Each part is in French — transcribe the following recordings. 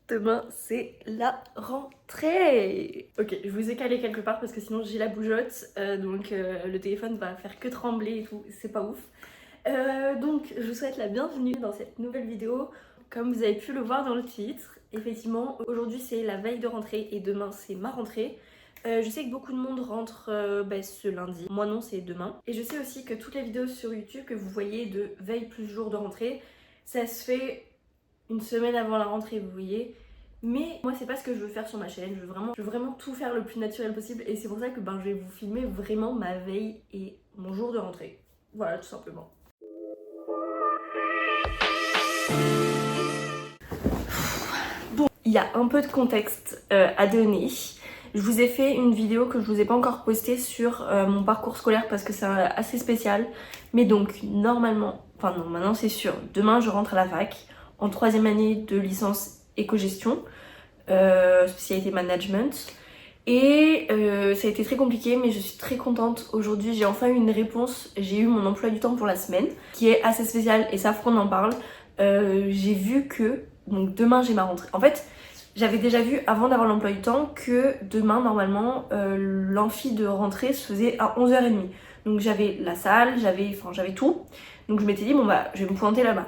Demain, c'est la rentrée. Ok, je vous ai calé quelque part parce que sinon j'ai la bougeotte. Donc le téléphone va faire que trembler et tout, c'est pas ouf. Donc je vous souhaite la bienvenue dans cette nouvelle vidéo. Comme vous avez pu le voir dans le titre, effectivement, aujourd'hui c'est la veille de rentrée et demain c'est ma rentrée. Je sais que beaucoup de monde rentre ce lundi. Moi non, c'est demain. Et je sais aussi que toutes les vidéos sur YouTube que vous voyez de veille plus jour de rentrée, ça se fait une semaine avant la rentrée, vous voyez. Mais moi c'est pas ce que je veux faire sur ma chaîne, je veux vraiment tout faire le plus naturel possible. Et c'est pour ça que je vais vous filmer vraiment ma veille et mon jour de rentrée. Voilà, tout simplement. Bon, il y a un peu de contexte à donner. Je vous ai fait une vidéo que je vous ai pas encore postée sur mon parcours scolaire parce que c'est assez spécial. Mais donc normalement, enfin non, maintenant c'est sûr, demain je rentre à la fac en 3e année de licence éco-gestion, spécialité management. Et ça a été très compliqué, mais je suis très contente. Aujourd'hui, j'ai enfin eu une réponse. J'ai eu mon emploi du temps pour la semaine, qui est assez spécial, et ça, faut qu'on en parle. J'ai vu que, donc demain, j'ai ma rentrée. En fait, j'avais déjà vu, avant d'avoir l'emploi du temps, que demain, normalement, l'amphi de rentrée se faisait à 11h30. Donc j'avais la salle, j'avais tout. Donc je m'étais dit, bon bah, je vais me pointer là-bas.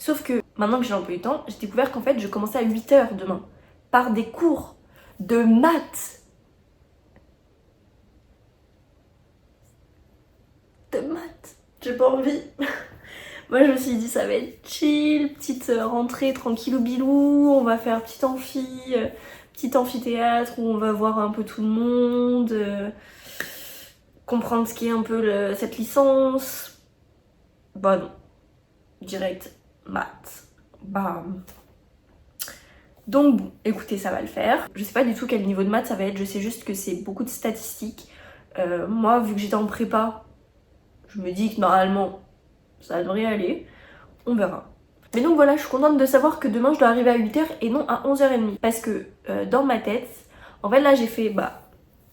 Sauf que, maintenant que j'ai l'emploi du temps, j'ai découvert qu'en fait, je commençais à 8h demain, par des cours de maths. De maths. J'ai pas envie. Moi je me suis dit ça va être chill, petite rentrée tranquillou bilou, on va faire petit amphi, petit amphithéâtre où on va voir un peu tout le monde, comprendre ce qu'est un peu cette licence. Bah non, direct maths, bam. Donc bon, écoutez, ça va le faire. Je sais pas du tout quel niveau de maths ça va être, je sais juste que c'est beaucoup de statistiques. Moi vu que j'étais en prépa, je me dis que normalement ça devrait aller, on verra. Mais donc voilà, je suis contente de savoir que demain je dois arriver à 8h et non à 11h30. Parce que dans ma tête, en fait là j'ai fait,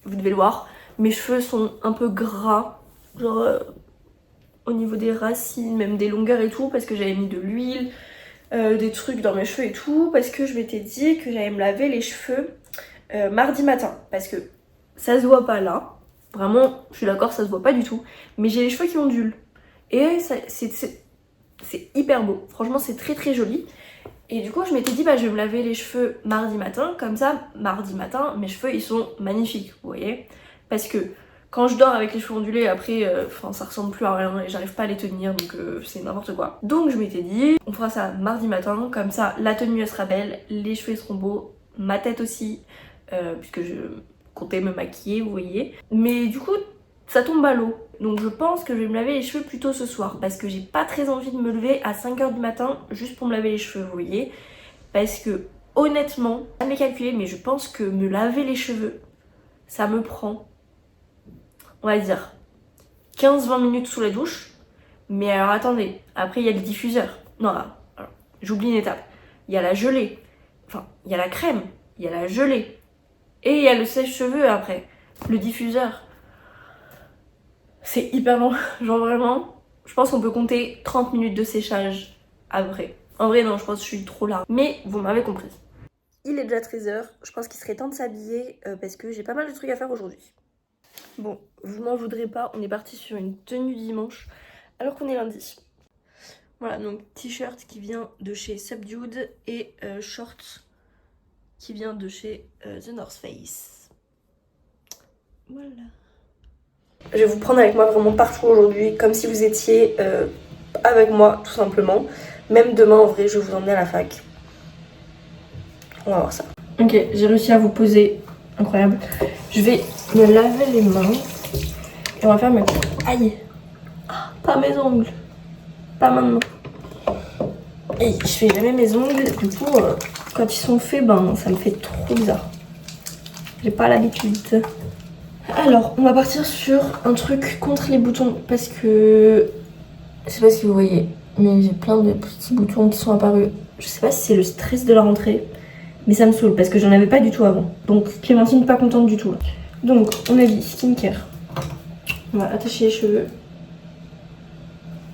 vous devez le voir, mes cheveux sont un peu gras, genre au niveau des racines, même des longueurs et tout, parce que j'avais mis de l'huile, des trucs dans mes cheveux et tout, parce que je m'étais dit que j'allais me laver les cheveux mardi matin. Parce que ça se voit pas là, vraiment, je suis d'accord, ça se voit pas du tout, mais j'ai les cheveux qui ondulent. Et c'est hyper beau, franchement c'est très très joli. Et du coup je m'étais dit je vais me laver les cheveux mardi matin, comme ça mardi matin mes cheveux ils sont magnifiques, vous voyez. Parce que quand je dors avec les cheveux ondulés après, ça ressemble plus à rien et j'arrive pas à les tenir, donc c'est n'importe quoi. Donc je m'étais dit on fera ça mardi matin, comme ça la tenue elle sera belle, les cheveux seront beaux, ma tête aussi, puisque je comptais me maquiller, vous voyez. Mais du coup ça tombe à l'eau. Donc je pense que je vais me laver les cheveux plutôt ce soir. Parce que j'ai pas très envie de me lever à 5h du matin juste pour me laver les cheveux, vous voyez. Parce que honnêtement, ça m'est calculé, mais je pense que me laver les cheveux, ça me prend, on va dire, 15-20 minutes sous la douche. Mais alors attendez, après il y a le diffuseur. Non, alors, j'oublie une étape. Il y a la gelée. Enfin, il y a la crème. Il y a la gelée. Et il y a le sèche-cheveux après. Le diffuseur. C'est hyper long, genre vraiment, je pense qu'on peut compter 30 minutes de séchage après. En vrai non, je pense que je suis trop large, mais vous m'avez compris. Il est déjà 13h, je pense qu'il serait temps de s'habiller parce que j'ai pas mal de trucs à faire aujourd'hui. Bon, vous m'en voudrez pas, on est parti sur une tenue dimanche alors qu'on est lundi. Voilà, donc t-shirt qui vient de chez Subdued et short qui vient de chez The North Face. Voilà. Je vais vous prendre avec moi vraiment partout aujourd'hui, comme si vous étiez avec moi, tout simplement. Même demain, en vrai, je vais vous emmener à la fac. On va voir ça. Ok, j'ai réussi à vous poser. Incroyable. Je vais me laver les mains. Et on va faire mes... Aïe. Pas mes ongles. Pas maintenant. Et je fais jamais mes ongles. Du coup, quand ils sont faits, ça me fait trop bizarre. J'ai pas l'habitude. Alors, on va partir sur un truc contre les boutons parce que je sais pas si vous voyez, mais j'ai plein de petits boutons qui sont apparus. Je sais pas si c'est le stress de la rentrée, mais ça me saoule parce que j'en avais pas du tout avant. Donc Clémentine n'est pas contente du tout là. Donc on a dit skincare. On va attacher les cheveux.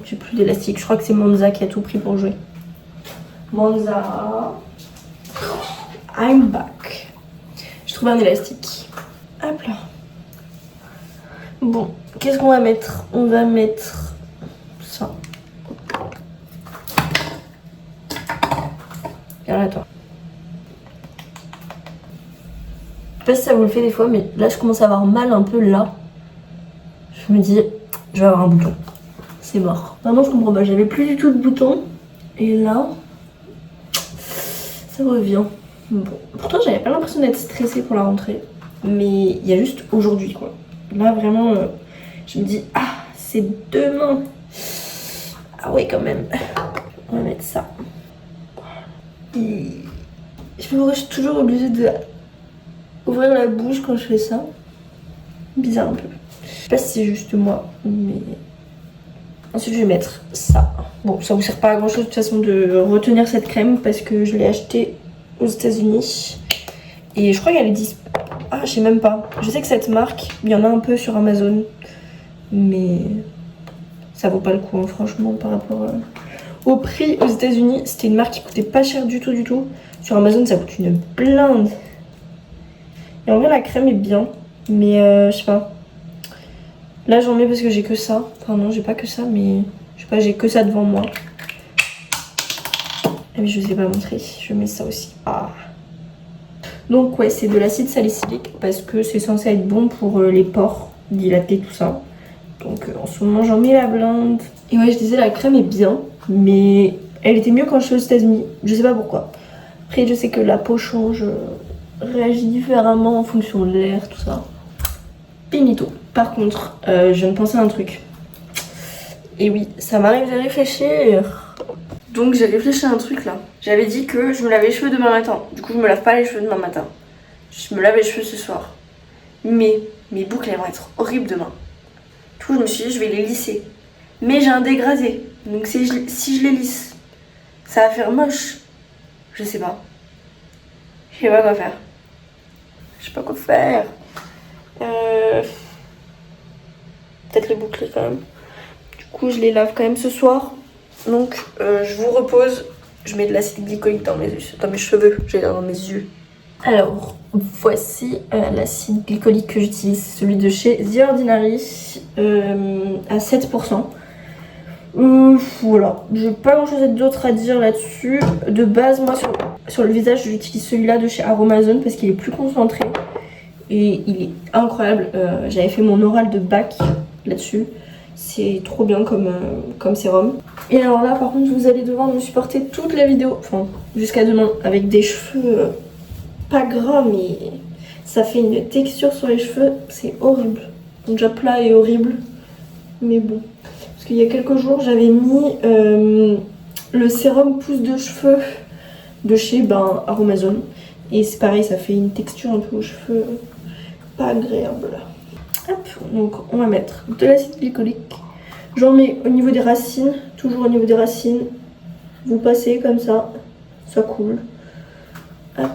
J'ai plus d'élastique, je crois que c'est Monza qui a tout pris pour jouer. Monza. I'm back. J'ai trouvé un élastique. Hop là. Bon, qu'est-ce qu'on va mettre? On va mettre ça. Regarde là, toi. Je sais pas si ça vous le fait des fois, mais là je commence à avoir mal un peu là. Je me dis, je vais avoir un bouton. C'est mort. Vraiment, je comprends pas. J'avais plus du tout de bouton. Et là, ça revient. Bon. Pourtant, j'avais pas l'impression d'être stressée pour la rentrée. Mais il y a juste aujourd'hui, quoi. Là, vraiment, je me dis, ah, c'est demain. Ah ouais, quand même. On va mettre ça. Et je suis toujours obligée de ouvrir la bouche quand je fais ça. Bizarre un peu. Je sais pas si c'est juste moi, mais... Ensuite, je vais mettre ça. Bon, ça vous sert pas à grand chose de toute façon de retenir cette crème parce que je l'ai achetée aux États-Unis. Et je crois qu'elle est dispo. Ah, je sais même pas. Je sais que cette marque, il y en a un peu sur Amazon. Mais ça vaut pas le coup, hein, franchement, par rapport au prix aux États-Unis. C'était une marque qui coûtait pas cher du tout. Sur Amazon, ça coûte une blinde. Et en vrai, la crème est bien. Mais je sais pas. Là, j'en mets parce que j'ai que ça. Enfin, non, j'ai pas que ça, mais je sais pas, j'ai que ça devant moi. Et je sais pas montrer. Je mets ça aussi. Ah. Donc, ouais, c'est de l'acide salicylique parce que c'est censé être bon pour les pores, dilater, tout ça. Donc, en ce moment, j'en mets la blinde. Et ouais, je disais, la crème est bien, mais elle était mieux quand je suis aux États-Unis. Je sais pas pourquoi. Après, je sais que la peau change, réagit différemment en fonction de l'air, tout ça. Pinito. Par contre, je viens de penser à un truc. Et oui, ça m'arrive de réfléchir. Donc j'ai réfléchi à un truc là. J'avais dit que je me lave les cheveux demain matin. Du coup, je me lave pas les cheveux demain matin. Je me lave les cheveux ce soir. Mais mes boucles elles vont être horribles demain. Du coup, je me suis dit, je vais les lisser. Mais j'ai un dégradé. Donc si je les lisse, ça va faire moche. Je sais pas. Je sais pas quoi faire. Je sais pas quoi faire. Peut-être les boucler quand même. Du coup, je les lave quand même ce soir. Donc, je vous repose. Je mets de l'acide glycolique dans mes cheveux. J'ai dans mes yeux. Alors, voici l'acide glycolique que j'utilise. Celui de chez The Ordinary à 7%. Voilà, j'ai pas grand chose d'autre à dire là-dessus. De base, moi sur le visage, j'utilise celui-là de chez Aromazone parce qu'il est plus concentré. Et il est incroyable. J'avais fait mon oral de bac là-dessus. C'est trop bien comme sérum. Et alors là, par contre, vous allez devoir me supporter toute la vidéo. Enfin, jusqu'à demain. Avec des cheveux pas gras, mais ça fait une texture sur les cheveux. C'est horrible. Donc, déjà plat et horrible. Mais bon. Parce qu'il y a quelques jours, j'avais mis le sérum pousse de cheveux de chez Aromazone. Et c'est pareil, ça fait une texture un peu aux cheveux pas agréable. Hop, donc on va mettre de l'acide glycolique. J'en mets au niveau des racines, toujours au niveau des racines. Vous passez comme ça coule. Hop,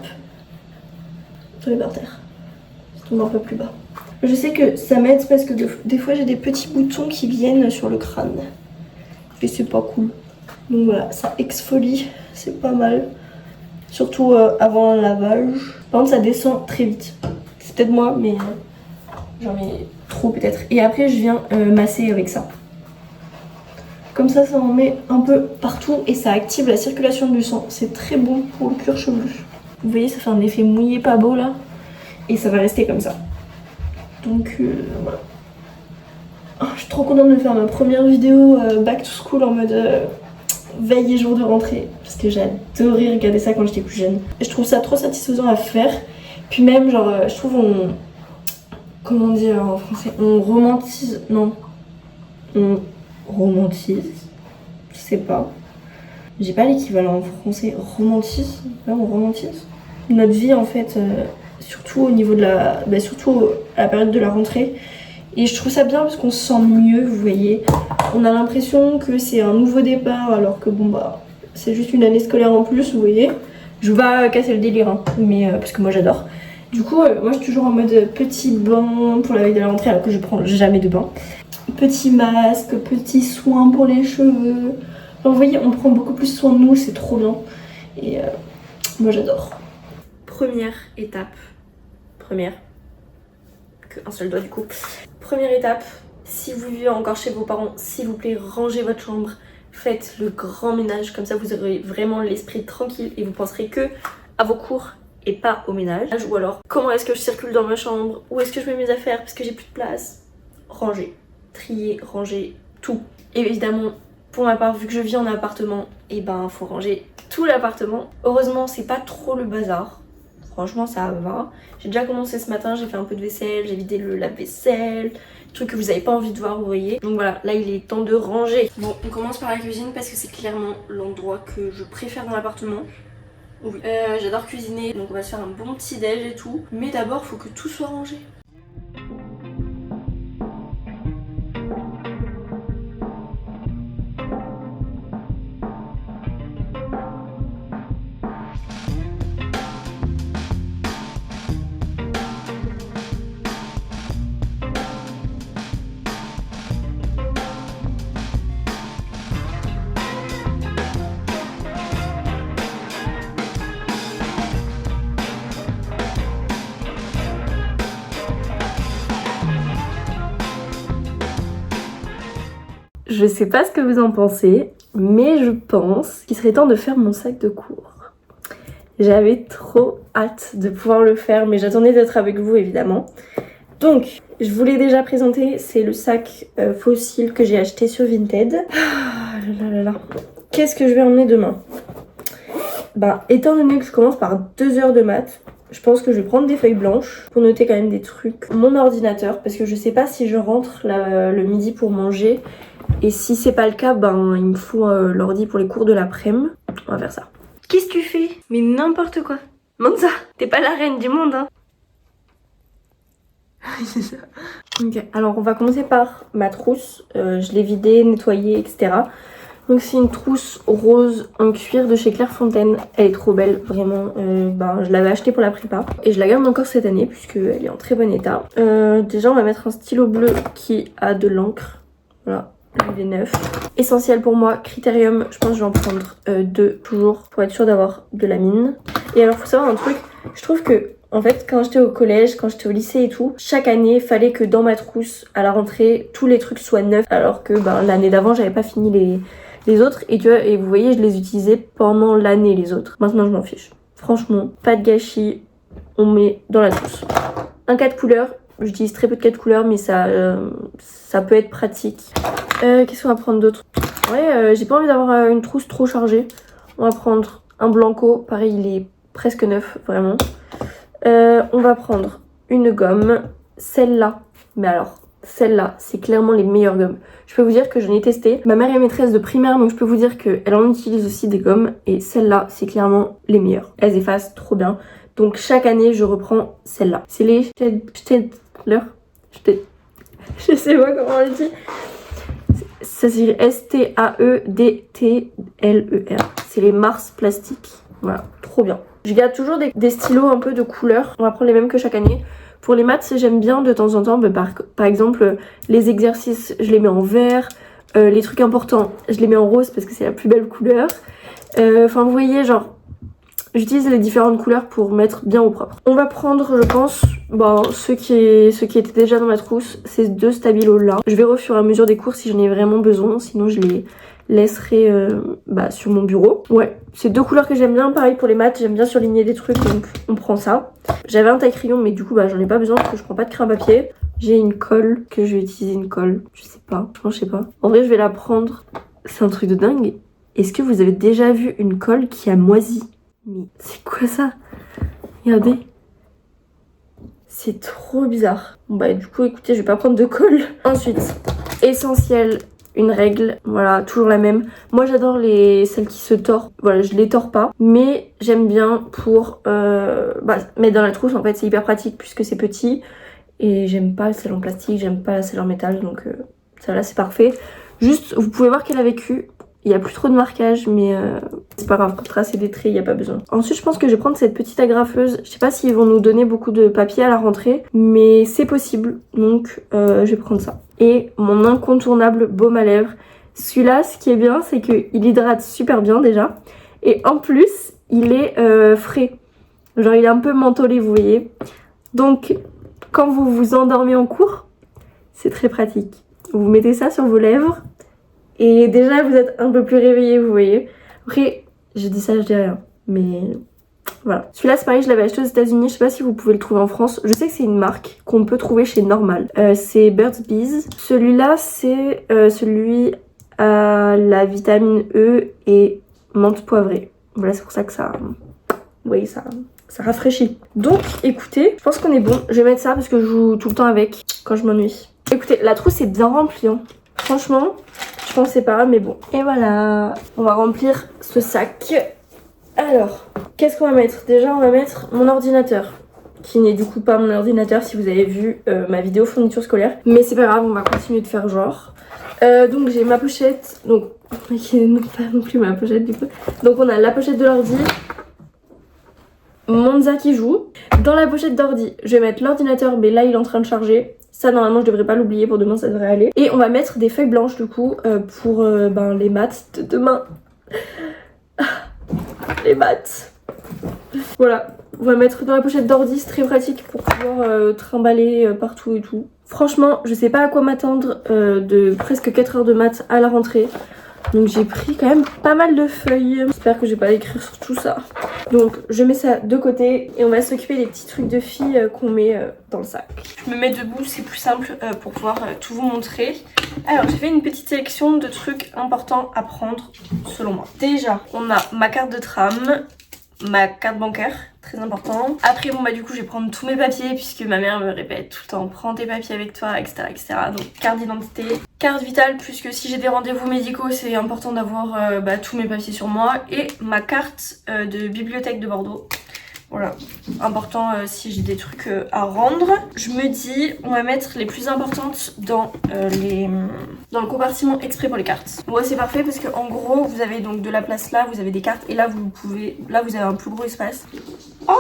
tombez par terre. Ça tombe un peu plus bas. Je sais que ça m'aide parce que des fois j'ai des petits boutons qui viennent sur le crâne. Et c'est pas cool. Donc voilà, ça exfolie, c'est pas mal. Surtout avant un lavage. Par contre, ça descend très vite. C'est peut-être moi, mais j'en mets trop peut-être. Et après, je viens masser avec ça. Comme ça en met un peu partout et ça active la circulation du sang. C'est très bon pour le cuir chevelu. Vous voyez, ça fait un effet mouillé pas beau là. Et ça va rester comme ça. Donc voilà. Oh, je suis trop contente de faire ma première vidéo back to school en mode veille et jour de rentrée. Parce que j'adorais regarder ça quand j'étais plus jeune. Et je trouve ça trop satisfaisant à faire. Puis même genre je trouve comment dire en français, on romantise, non, on romantise, je sais pas, j'ai pas l'équivalent en français, romantise, ouais, on romantise notre vie en fait, surtout au niveau de surtout à la période de la rentrée. Et je trouve ça bien parce qu'on se sent mieux, vous voyez, on a l'impression que c'est un nouveau départ alors que bon c'est juste une année scolaire en plus, vous voyez. Je vais pas casser le délire hein, mais parce que moi j'adore. Du coup, moi je suis toujours en mode petit bain pour la veille de la rentrée alors que je prends jamais de bain. Petit masque, petit soin pour les cheveux. Enfin, vous voyez, on prend beaucoup plus soin de nous, c'est trop bien. Et moi j'adore. première étape, qu'un seul doigt du coup. Première étape, si vous vivez encore chez vos parents, s'il vous plaît, rangez votre chambre. Faites le grand ménage, comme ça vous aurez vraiment l'esprit tranquille et vous penserez que à vos cours et pas au ménage. Ou alors, comment est-ce que je circule dans ma chambre? Où est-ce que je mets mes affaires parce que j'ai plus de place? Ranger, trier, ranger, tout. Et évidemment, pour ma part, vu que je vis en appartement, et ben faut ranger tout l'appartement. Heureusement, c'est pas trop le bazar. Franchement, ça va. J'ai déjà commencé ce matin, j'ai fait un peu de vaisselle, j'ai vidé le lave-vaisselle, truc que vous avez pas envie de voir, vous voyez. Donc voilà, là il est temps de ranger. Bon, on commence par la cuisine parce que c'est clairement l'endroit que je préfère dans l'appartement. Oui. J'adore cuisiner, donc on va se faire un bon petit déj et tout. Mais d'abord, faut que tout soit rangé. Je sais pas ce que vous en pensez, mais je pense qu'il serait temps de faire mon sac de cours. J'avais trop hâte de pouvoir le faire, mais j'attendais d'être avec vous évidemment. Donc, je vous l'ai déjà présenté, c'est le sac fossile que j'ai acheté sur Vinted. Ah là là là. Qu'est-ce que je vais emmener demain? Bah, étant donné que je commence par 2 heures de maths, je pense que je vais prendre des feuilles blanches pour noter quand même des trucs. Mon ordinateur, parce que je sais pas si je rentre le midi pour manger. Et si c'est pas le cas, ben il me faut l'ordi pour les cours de l'après-midi. On va faire ça. Qu'est-ce que tu fais? Mais n'importe quoi. Monza, t'es pas la reine du monde, hein. Ok, alors on va commencer par ma trousse. Je l'ai vidée, nettoyée, etc. Donc c'est une trousse rose en cuir de chez Clairefontaine. Elle est trop belle, vraiment. Je l'avais achetée pour la prépa. Et je la garde encore cette année puisqu'elle est en très bon état. Déjà on va mettre un stylo bleu qui a de l'encre. Voilà. Il est neuf. Essentiel pour moi, Critérium, je pense que je vais en prendre 2 toujours pour être sûre d'avoir de la mine. Et alors faut savoir un truc, je trouve que en fait quand j'étais au collège, quand j'étais au lycée et tout, chaque année il fallait que dans ma trousse à la rentrée tous les trucs soient neufs alors que l'année d'avant j'avais pas fini les autres et vous voyez je les utilisais pendant l'année les autres. Maintenant je m'en fiche. Franchement, pas de gâchis, on met dans la trousse. Un 4 couleurs. J'utilise très peu de 4 couleurs mais ça peut être pratique. Qu'est-ce qu'on va prendre d'autre? Ouais, j'ai pas envie d'avoir une trousse trop chargée. On va prendre un blanco, pareil il est presque neuf vraiment. On va prendre une gomme, celle-là. Mais alors, celle-là, c'est clairement les meilleures gommes. Je peux vous dire que je l'ai testé. Ma mère est maîtresse de primaire donc je peux vous dire qu'elle en utilise aussi des gommes. Et celle-là, c'est clairement les meilleures. Elles effacent trop bien. Donc chaque année, je reprends celle-là. C'est les je sais pas comment on le dit. Ça s'écrit Staedtler. C'est les Mars plastiques. Voilà, trop bien. Je garde toujours des stylos un peu de couleur. On va prendre les mêmes que chaque année. Pour les maths, j'aime bien de temps en temps, par exemple, les exercices, je les mets en vert. Les trucs importants, je les mets en rose parce que c'est la plus belle couleur. Enfin, vous voyez, genre, j'utilise les différentes couleurs pour mettre bien au propre. On va prendre, je pense, ceux qui étaient déjà dans ma trousse, ces 2 stabilos là. Je verrai au fur et à mesure des cours si j'en ai vraiment besoin, sinon je les laisserai sur mon bureau. Ouais, c'est 2 couleurs que j'aime bien. Pareil pour les maths, j'aime bien surligner des trucs, donc on prend ça. J'avais un taille-crayon, mais du coup j'en ai pas besoin parce que je prends pas de crayon à papier. J'ai une colle, que je vais utiliser une colle, je sais pas, franchement je sais pas. En vrai je vais la prendre, c'est un truc de dingue. Est-ce que vous avez déjà vu une colle qui a moisi? Mais c'est quoi ça? Regardez. C'est trop bizarre. Bon du coup écoutez, je vais pas prendre de colle. Ensuite, essentiel, une règle, voilà, toujours la même. Moi j'adore celles qui se tordent, voilà, je les tords pas. Mais j'aime bien pour mettre dans la trousse, en fait c'est hyper pratique puisque c'est petit. Et j'aime pas celle en plastique, j'aime pas celle en métal, donc celle-là c'est parfait. Juste, vous pouvez voir qu'elle a vécu. Il n'y a plus trop de marquage, mais c'est pas grave, pour tracer des traits, il n'y a pas besoin. Ensuite, je pense que je vais prendre cette petite agrafeuse. Je sais pas s'ils vont nous donner beaucoup de papier à la rentrée, mais c'est possible, donc je vais prendre ça. Et mon incontournable baume à lèvres. Celui-là, ce qui est bien, c'est qu'il hydrate super bien déjà. Et en plus, il est frais. Genre il est un peu mentholé, vous voyez. Donc quand vous vous endormez en cours, c'est très pratique. Vous mettez ça sur vos lèvres et déjà vous êtes un peu plus réveillé, vous voyez. Après, je dis ça, je dis rien. Mais voilà. Celui-là, c'est pareil, je l'avais acheté aux États-Unis. Je sais pas si vous pouvez le trouver en France. Je sais que c'est une marque qu'on peut trouver chez Normal. C'est Burt's Bees. Celui-là, c'est celui à la vitamine E et menthe poivrée. Voilà, c'est pour ça que ça... Oui, ça rafraîchit. Donc, écoutez, je pense qu'on est bon. Je vais mettre ça parce que je joue tout le temps avec quand je m'ennuie. Écoutez, la trousse est bien remplie. Hein. Franchement, je pensais pas, mais bon. Et voilà, on va remplir ce sac. Alors, qu'est-ce qu'on va mettre? Déjà, on va mettre mon ordinateur, qui n'est du coup pas mon ordinateur si vous avez vu ma vidéo fourniture scolaire. Mais c'est pas grave, on va continuer de faire genre. Donc j'ai ma pochette, donc qui n'est pas non plus ma pochette du coup. Donc on a la pochette de l'ordi, Monza qui joue. Dans la pochette d'ordi, je vais mettre l'ordinateur, mais là il est en train de charger. Ça normalement je devrais pas l'oublier, pour demain ça devrait aller. Et on va mettre des feuilles blanches du coup pour les maths de demain. Les maths. Voilà, on va mettre dans la pochette d'ordi, c'est très pratique pour pouvoir trimballer partout et tout. Franchement, je sais pas à quoi m'attendre de presque 4 heures de maths à la rentrée. Donc j'ai pris quand même pas mal de feuilles. J'espère que je vais pas écrire sur tout ça. Donc je mets ça de côté et on va s'occuper des petits trucs de filles qu'on met dans le sac. Je me mets debout, c'est plus simple pour pouvoir tout vous montrer. Alors j'ai fait une petite sélection de trucs importants à prendre selon moi. Déjà, on a ma carte de tram, ma carte bancaire, très important. Après bon bah du coup je vais prendre tous mes papiers puisque ma mère me répète tout le temps prends tes papiers avec toi, etc. Donc carte d'identité, carte vitale, puisque si j'ai des rendez-vous médicaux c'est important d'avoir tous mes papiers sur moi, et ma carte de bibliothèque de Bordeaux. Voilà, important si j'ai des trucs à rendre. Je me dis, on va mettre les plus importantes dans le compartiment exprès pour les cartes. Ouais, c'est parfait parce que en gros, vous avez donc de la place là, vous avez des cartes et là vous avez un plus gros espace. Oh,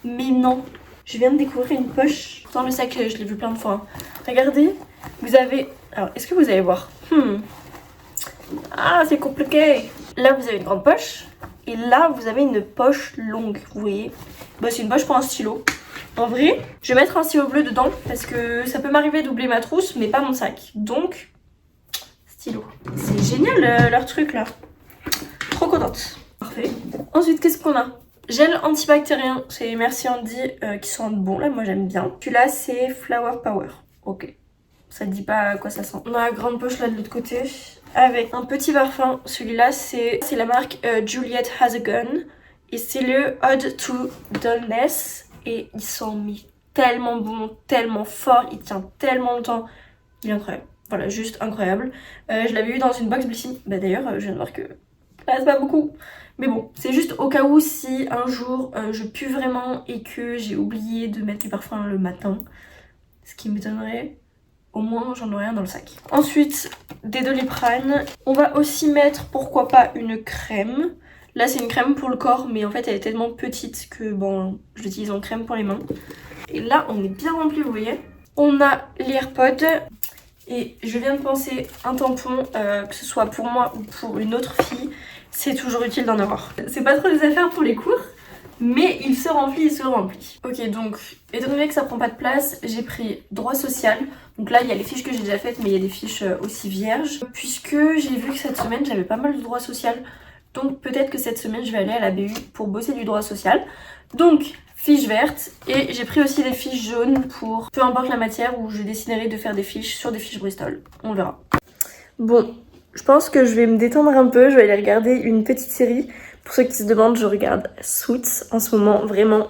mais non, je viens de découvrir une poche dans le sac, je l'ai vu plein de fois. Regardez, vous avez... Alors, est-ce que vous allez voir? Ah, c'est compliqué. Là, vous avez une grande poche. Et là, vous avez une poche longue, vous voyez. Bah, c'est une poche pour un stylo. En vrai, je vais mettre un stylo bleu dedans parce que ça peut m'arriver d'oublier ma trousse, mais pas mon sac. Donc, stylo. C'est génial leur truc là. Trop contente. Parfait. Ensuite, qu'est-ce qu'on a? Gel antibactérien, c'est Merci Andy qui sent bon là, moi j'aime bien. Celui-là, c'est Flower Power. Ok. Ça te dit pas à quoi ça sent. On a la grande poche là de l'autre côté avec un petit parfum. Celui-là c'est la marque Juliet Has a Gun et c'est le Ode to Dullness et il sent tellement bon, tellement fort, il tient tellement longtemps. Il est incroyable. Voilà, juste incroyable. Je l'avais eu dans une box Blissy. Bah d'ailleurs, je viens de voir que ça reste pas beaucoup. Mais bon, c'est juste au cas où si un jour je pue vraiment et que j'ai oublié de mettre du parfum le matin. Ce qui m'étonnerait. Au moins j'en aurai un dans le sac. Ensuite, des Doliprane. On va aussi mettre, pourquoi pas, une crème. Là c'est une crème pour le corps, mais en fait elle est tellement petite que bon, je l'utilise en crème pour les mains. Et là on est bien rempli, vous voyez. On a les AirPods. Et je viens de penser un tampon, que ce soit pour moi ou pour une autre fille, c'est toujours utile d'en avoir. C'est pas trop des affaires pour les cours, mais il se remplit. Ok, donc étant donné que ça prend pas de place, j'ai pris droit social. Donc là il y a les fiches que j'ai déjà faites, mais il y a des fiches aussi vierges. Puisque j'ai vu que cette semaine j'avais pas mal de droit social. Donc peut-être que cette semaine je vais aller à la BU pour bosser du droit social. Donc fiche verte, et j'ai pris aussi des fiches jaunes pour peu importe la matière où je déciderai de faire des fiches sur des fiches Bristol. On verra. Bon, je pense que je vais me détendre un peu, je vais aller regarder une petite série. Pour ceux qui se demandent, je regarde Suits en ce moment, vraiment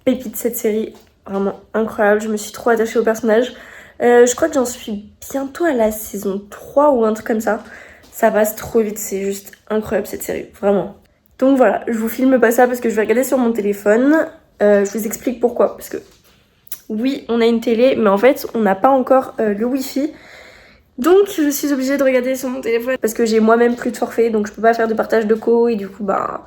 pépite cette série, vraiment incroyable, je me suis trop attachée au personnage. Je crois que j'en suis bientôt à la saison 3 ou un truc comme ça. Ça passe trop vite, c'est juste incroyable cette série, vraiment. Donc voilà, je vous filme pas ça parce que je vais regarder sur mon téléphone. Je vous explique pourquoi. Parce que oui, on a une télé, mais en fait, on n'a pas encore le wifi. Donc je suis obligée de regarder sur mon téléphone parce que j'ai moi-même plus de forfait, donc je peux pas faire de partage de co et du coup bah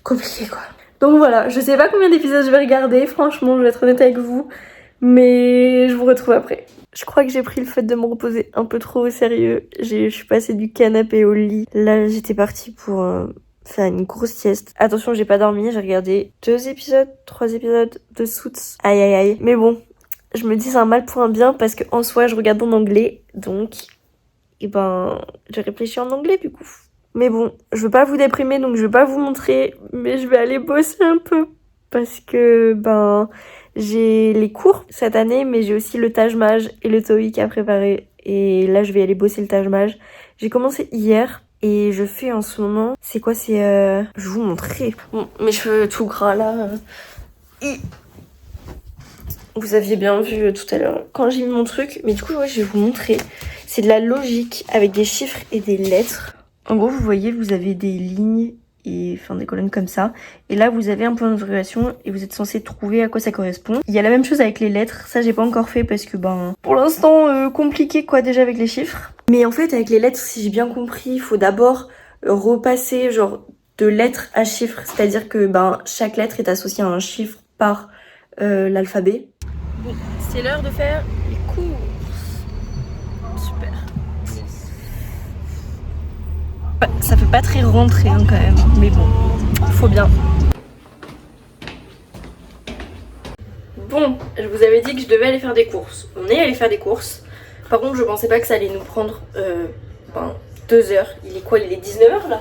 compliqué quoi. Donc voilà, je sais pas combien d'épisodes je vais regarder, franchement je vais être honnête avec vous, mais je vous retrouve après. Je crois que j'ai pris le fait de me reposer un peu trop au sérieux. Je suis passée du canapé au lit. Là j'étais partie pour faire une grosse sieste. Attention, j'ai pas dormi, j'ai regardé 2 épisodes, 3 épisodes de Suits. Aïe aïe aïe. Mais bon, je me dis c'est un mal pour un bien parce que en soi je regarde en anglais, donc et ben j'ai réfléchi en anglais du coup. Mais bon, je veux pas vous déprimer donc je vais pas vous montrer, mais je vais aller bosser un peu parce que ben j'ai les cours cette année, mais j'ai aussi le Taj Mahal et le TOEIC à préparer et là je vais aller bosser le Taj Mahal. J'ai commencé hier. Et je fais en ce moment, c'est quoi, c'est je vais vous montrer. Bon, mes cheveux tout gras là. Vous aviez bien vu tout à l'heure quand j'ai mis mon truc. Mais du coup, ouais, je vais vous montrer. C'est de la logique avec des chiffres et des lettres. En gros, vous voyez, vous avez des lignes et enfin des colonnes comme ça. Et là, vous avez un point d'interrogation et vous êtes censé trouver à quoi ça correspond. Il y a la même chose avec les lettres. Ça, j'ai pas encore fait parce que ben, pour l'instant, compliqué quoi déjà avec les chiffres. Mais en fait, avec les lettres, si j'ai bien compris, il faut d'abord repasser genre de lettre à chiffre. C'est-à-dire que ben chaque lettre est associée à un chiffre par l'alphabet. Bon, c'est l'heure de faire les courses. Super. Ça fait pas très rentré hein, quand même, mais bon, faut bien. Bon, je vous avais dit que je devais aller faire des courses. On est allé faire des courses. Par contre, je pensais pas que ça allait nous prendre 2 heures. Il est quoi? Il est 19h là?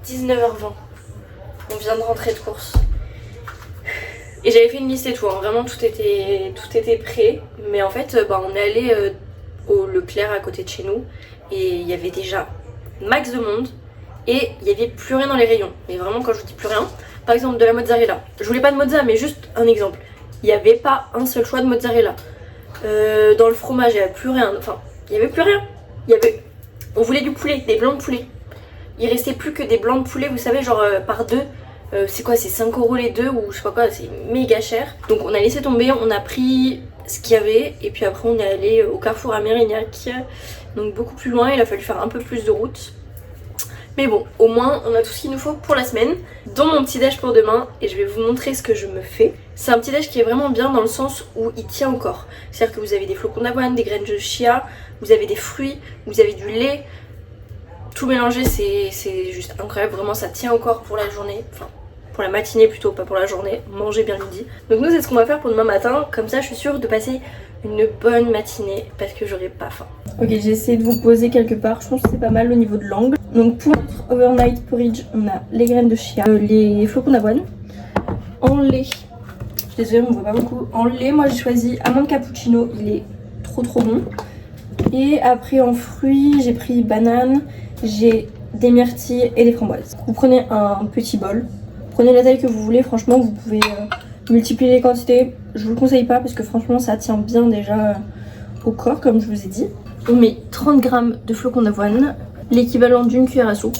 19h20. On vient de rentrer de course. Et j'avais fait une liste et tout, hein. Vraiment tout était prêt. Mais en fait, on est allé au Leclerc à côté de chez nous. Et il y avait déjà max de monde. Et il n'y avait plus rien dans les rayons. Mais vraiment, quand je vous dis plus rien, par exemple de la mozzarella. Je voulais pas de mozza, mais juste un exemple. Il n'y avait pas un seul choix de mozzarella. Dans le fromage, il n'y avait plus rien. Enfin, il n'y avait plus rien. On voulait du poulet, des blancs de poulet. Il restait plus que des blancs de poulet, vous savez, genre par 2. C'est quoi, c'est 5 € les 2 ou je sais pas quoi, c'est méga cher. Donc on a laissé tomber, on a pris ce qu'il y avait. Et puis après on est allé au Carrefour à Mérignac. Donc beaucoup plus loin, il a fallu faire un peu plus de route. Mais bon, au moins on a tout ce qu'il nous faut pour la semaine. Dans mon petit déj pour demain, et je vais vous montrer ce que je me fais. C'est un petit déj qui est vraiment bien dans le sens où il tient encore. C'est-à-dire que vous avez des flocons d'avoine, des graines de chia, vous avez des fruits, vous avez du lait. Tout mélangé, c'est juste incroyable. Vraiment, ça tient encore pour la journée. Enfin, pour la matinée plutôt, pas pour la journée. Mangez bien midi. Donc nous, c'est ce qu'on va faire pour demain matin. Comme ça, je suis sûre de passer une bonne matinée parce que j'aurai pas faim. Ok, j'ai essayé de vous poser quelque part. Je pense que c'est pas mal au niveau de l'angle. Donc pour notre overnight porridge, on a les graines de chia, les flocons d'avoine. En lait, je suis désolée, on voit pas beaucoup. En lait, moi j'ai choisi amande cappuccino. Il est trop bon. Et après en fruits, j'ai pris banane, j'ai des myrtilles et des framboises. Vous prenez un petit bol. Prenez la taille que vous voulez, franchement vous pouvez multiplier les quantités. Je vous le conseille pas parce que franchement ça tient bien déjà au corps comme je vous ai dit. On met 30 g de flocons d'avoine, l'équivalent d'une cuillère à soupe,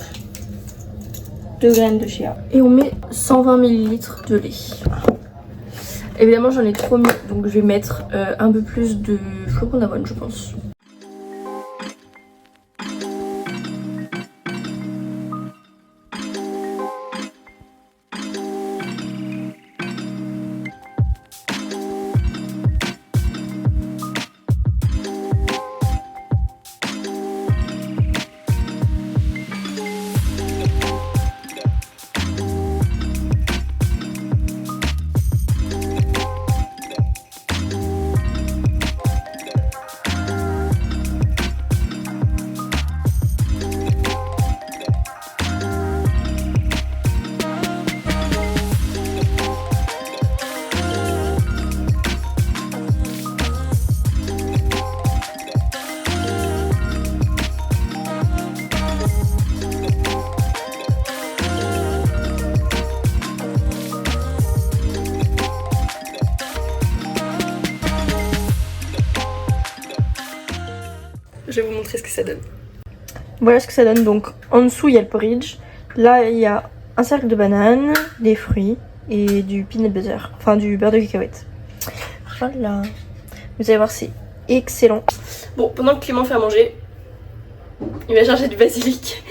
2 graines de chia. Et on met 120 ml de lait. Évidemment j'en ai trop mis donc je vais mettre un peu plus de flocons d'avoine je pense. Je vais vous montrer ce que ça donne. Voilà ce que ça donne. Donc en dessous il y a le porridge. Là il y a un cercle de bananes, des fruits et du peanut butter. Enfin du beurre de cacahuète. Voilà. Vous allez voir c'est excellent. Bon, pendant que Clément fait à manger, il va chercher du basilic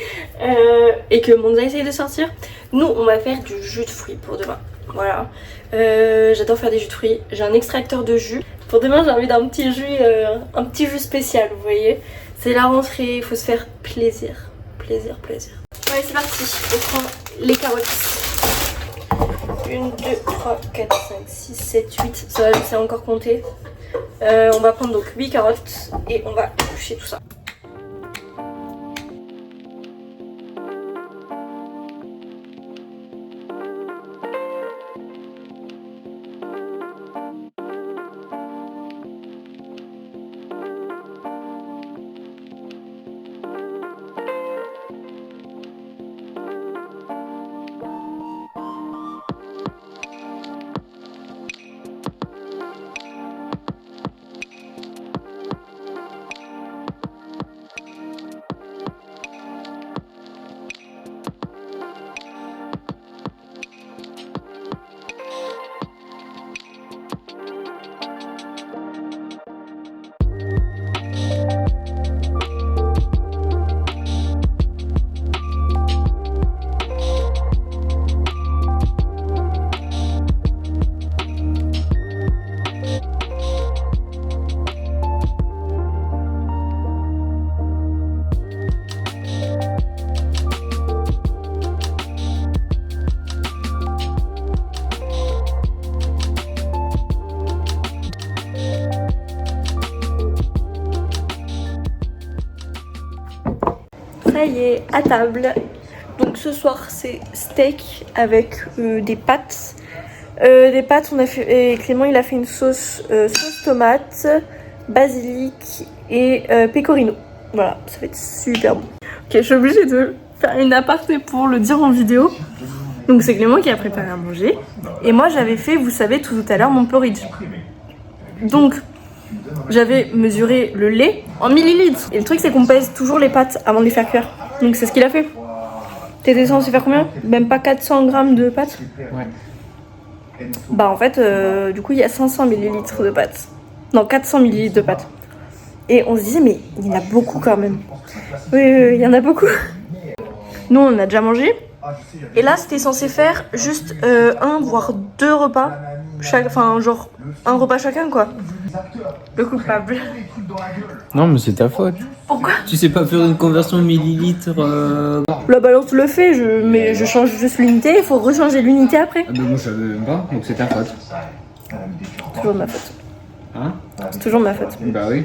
et que Monza essaye de sortir, nous on va faire du jus de fruits pour demain. Voilà. J'adore faire des jus de fruits. J'ai un extracteur de jus. Pour demain j'ai envie d'un petit jus spécial, vous voyez. C'est la rentrée, il faut se faire plaisir. Plaisir. Allez, c'est parti. On prend les carottes. 1, 2, 3, 4, 5, 6, 7, 8. Ça va, c'est encore compté. On va prendre donc 8 carottes et on va éplucher tout ça. Ça y est, à table. Donc ce soir c'est steak avec des pâtes. On a fait, et Clément il a fait une sauce tomate, basilic et pecorino. Voilà, ça va être super bon. Ok, je suis obligée de faire une aparté pour le dire en vidéo. Donc c'est Clément qui a préparé à manger. Et moi j'avais fait, vous savez, tout à l'heure mon porridge. Donc j'avais mesuré le lait en millilitres. Et le truc c'est qu'on pèse toujours les pâtes avant de les faire cuire. Donc c'est ce qu'il a fait. T'étais censé faire combien? Même pas 400 grammes de pâtes? Ouais. Bah en fait, du coup il y a 500 millilitres de pâtes. Non, 400 millilitres de pâtes. Et on se disait mais il y en a beaucoup quand même. Oui, il y en a beaucoup. Nous on a déjà mangé. Et là c'était censé faire juste un voire deux repas. Enfin genre un repas chacun quoi. Le coupable. Non, mais c'est ta faute. Pourquoi? Tu sais pas faire une conversion millilitres. La balance le fait, mais je change juste l'unité, il faut rechanger l'unité après. Ah, mais moi je savais même pas, donc c'est ta faute. C'est toujours de ma faute. Hein? C'est toujours de ma faute. Bah oui.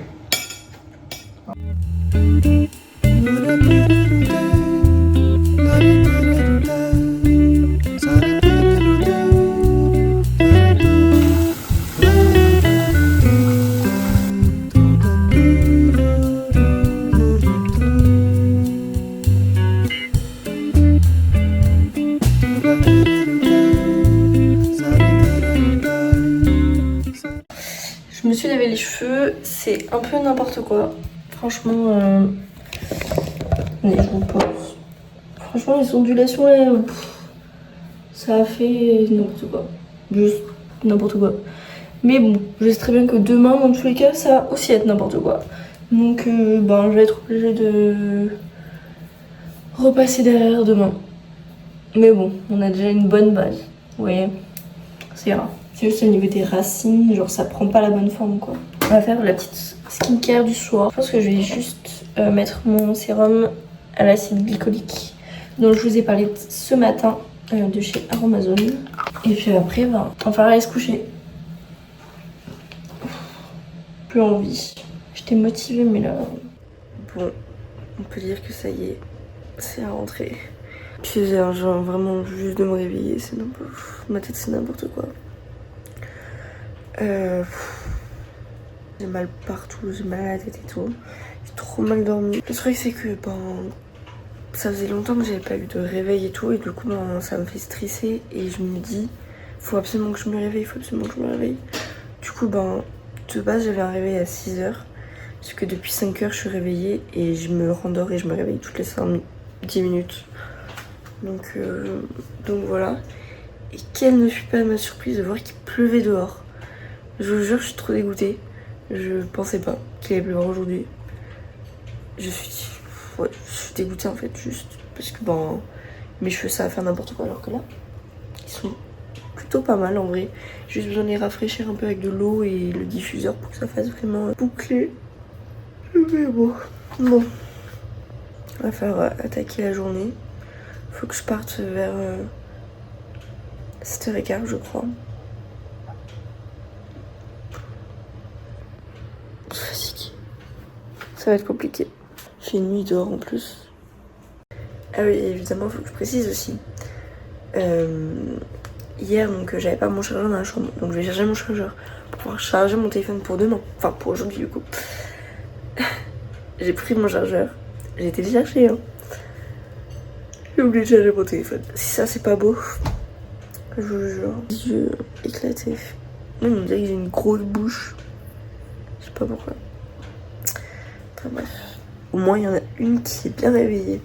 Je me suis lavé les cheveux, c'est un peu n'importe quoi. Franchement, mais je vous pose. Franchement, les ondulations là, ça a fait n'importe quoi. Juste n'importe quoi. Mais bon, je sais très bien que demain, dans tous les cas, ça va aussi être n'importe quoi. Donc, je vais être obligée de repasser derrière demain. Mais bon, on a déjà une bonne base. Vous voyez, c'est rare. C'est juste au niveau des racines, genre ça prend pas la bonne forme quoi. On va faire la petite skincare du soir. Je pense que je vais juste mettre mon sérum à l'acide glycolique dont je vous ai parlé ce matin de chez Aromazone. Et puis après, on va aller se coucher. Plus envie. J'étais motivée mais là... Bon, on peut dire que ça y est, c'est la rentrée. Je faisais genre vraiment juste de me réveiller, c'est n'importe... Ma tête c'est n'importe quoi. J'ai mal partout, j'ai mal à la tête et tout. J'ai trop mal dormi. Le truc c'est que ça faisait longtemps que j'avais pas eu de réveil et tout. Et du coup ça me fait stresser. Et je me dis, faut absolument que je me réveille, Du coup de base j'avais un réveil à 6h. Parce que depuis 5h je suis réveillée. Et je me rendors et je me réveille toutes les 10 minutes. Donc voilà. Et quelle ne fut pas ma surprise de voir qu'il pleuvait dehors. Je vous jure, je suis trop dégoûtée. Je pensais pas qu'il allait pleuvoir aujourd'hui. Je suis dégoûtée en fait, juste parce que mes cheveux ça va faire n'importe quoi, alors que là, ils sont plutôt pas mal en vrai. J'ai juste besoin de les rafraîchir un peu avec de l'eau et le diffuseur pour que ça fasse vraiment boucler. Mais bon, on va faire attaquer la journée. Faut que je parte vers 7h15 je crois. Je suis fatiguée. Ça va être compliqué. Il fait nuit dehors en plus. Ah oui, évidemment, faut que je précise aussi. Hier, donc j'avais pas mon chargeur dans la chambre, donc je vais chercher mon chargeur pour pouvoir charger mon téléphone pour demain. Enfin, pour aujourd'hui du coup. J'ai pris mon chargeur. J'ai été le chercher, hein. J'ai oublié de charger mon téléphone. Si ça, c'est pas beau. Je vous jure. Les yeux éclatés. Même on dirait que j'ai une grosse bouche. Je sais pas pourquoi. Enfin bref. Au moins, il y en a une qui est bien réveillée.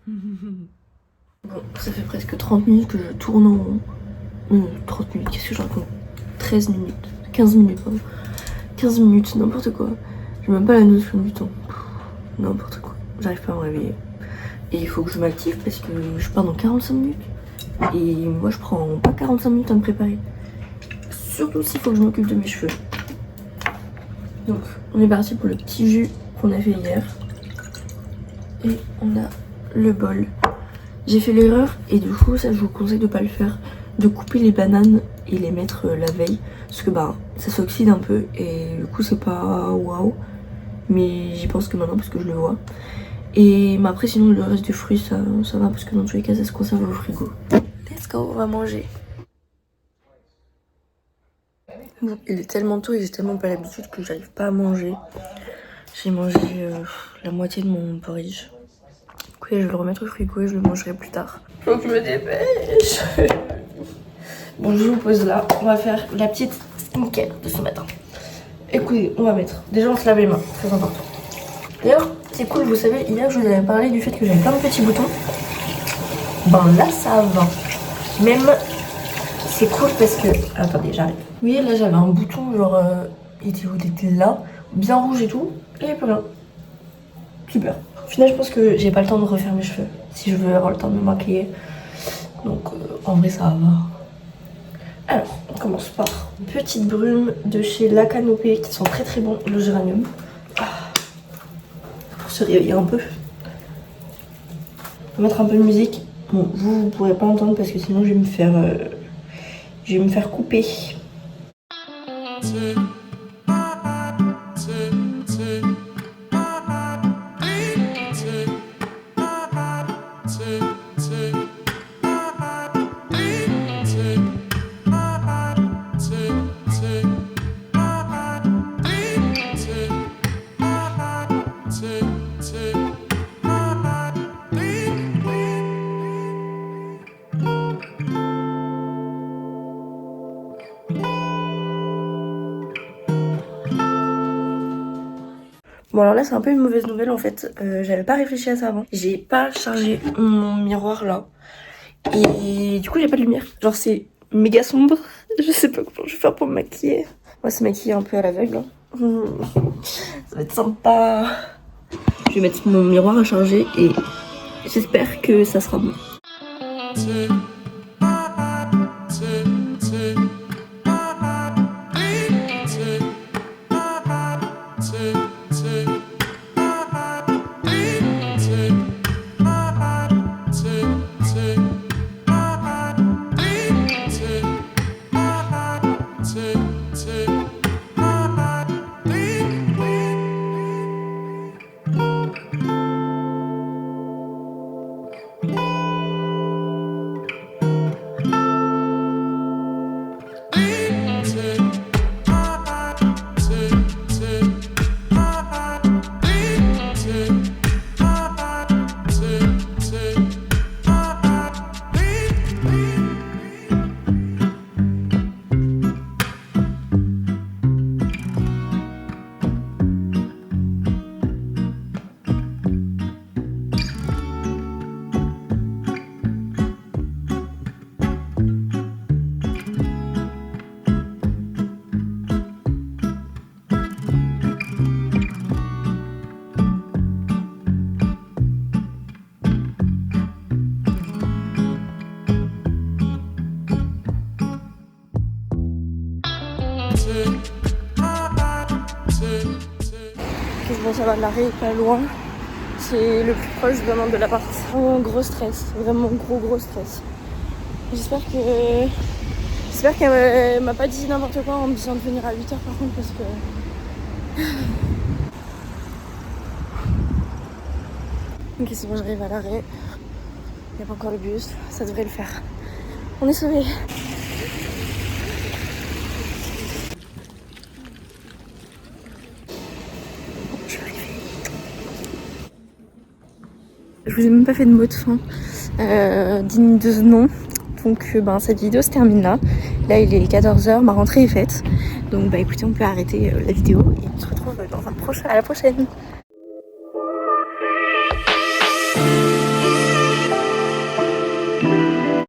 Bon, ça fait presque 30 minutes que je tourne en rond. Non, 30 minutes, qu'est-ce que je raconte? 13 minutes. 15 minutes, pardon. 15 minutes, n'importe quoi. J'ai même pas la notion du temps. N'importe quoi. J'arrive pas à me réveiller. Et il faut que je m'active parce que je pars dans 45 minutes. Et moi, je prends pas 45 minutes à me préparer. Surtout s'il faut que je m'occupe de mes cheveux. Donc, on est parti pour le petit jus qu'on a fait hier. Et on a le bol. J'ai fait l'erreur, et du coup, ça, je vous conseille de pas le faire, de couper les bananes et les mettre la veille. Parce que bah, ça s'oxyde un peu, et du coup, c'est pas waouh. Mais j'y pense que maintenant, parce que je le vois. Et mais après, sinon, le reste des fruits, ça va, parce que dans tous les cas, ça se conserve au frigo. Let's go, on va manger. Bon, il est tellement tôt et j'ai tellement pas l'habitude que j'arrive pas à manger. J'ai mangé la moitié de mon porridge. Du coup, je vais le remettre au frigo et je le mangerai plus tard. Faut que je me dépêche. Bon, je vous pose là. On va faire la petite skincare de ce matin. Écoutez, on va mettre. Déjà, on se lave les mains, très important. D'ailleurs, c'est cool, vous savez, hier je vous avais parlé du fait que j'avais plein de petits boutons. Ben là, ça va. Même, c'est cool parce que. Attendez, j'arrive. Vous voyez, là j'avais un bouton, genre, il était là, bien rouge et tout, et il n'y a plus rien. Super. Au final, je pense que j'ai pas le temps de refaire mes cheveux, si je veux avoir le temps de me maquiller. Donc, en vrai, ça va. Alors, on commence par une petite brume de chez La Canopée, qui sont très très bons, le géranium. Pour se réveiller un peu. On va mettre un peu de musique. Bon, vous pourrez pas entendre parce que sinon je vais me faire couper. Bon alors là c'est un peu une mauvaise nouvelle en fait, j'avais pas réfléchi à ça avant. J'ai pas chargé mon miroir là. Et du coup j'ai pas de lumière. Genre c'est méga sombre. Je sais pas comment je vais faire pour me maquiller. On va se maquiller un peu à l'aveugle. Ça va être sympa. Je vais mettre mon miroir à charger et j'espère que ça sera bon. Bon, ça va, l'arrêt est pas loin. c'est le plus proche vraiment de l'appart. Vraiment gros stress, vraiment gros stress. J'espère qu'elle m'a pas dit n'importe quoi en me disant de venir à 8h par contre parce que... Ok, c'est bon, j'arrive à l'arrêt. Il n'y a pas encore le bus, ça devrait le faire. On est sauvés. Je suis arrivée. Je vous ai même pas fait de mot de fin digne de ce nom. Donc cette vidéo se termine là. Là il est 14h, ma rentrée est faite. Donc écoutez, on peut arrêter la vidéo et on se retrouve à la prochaine.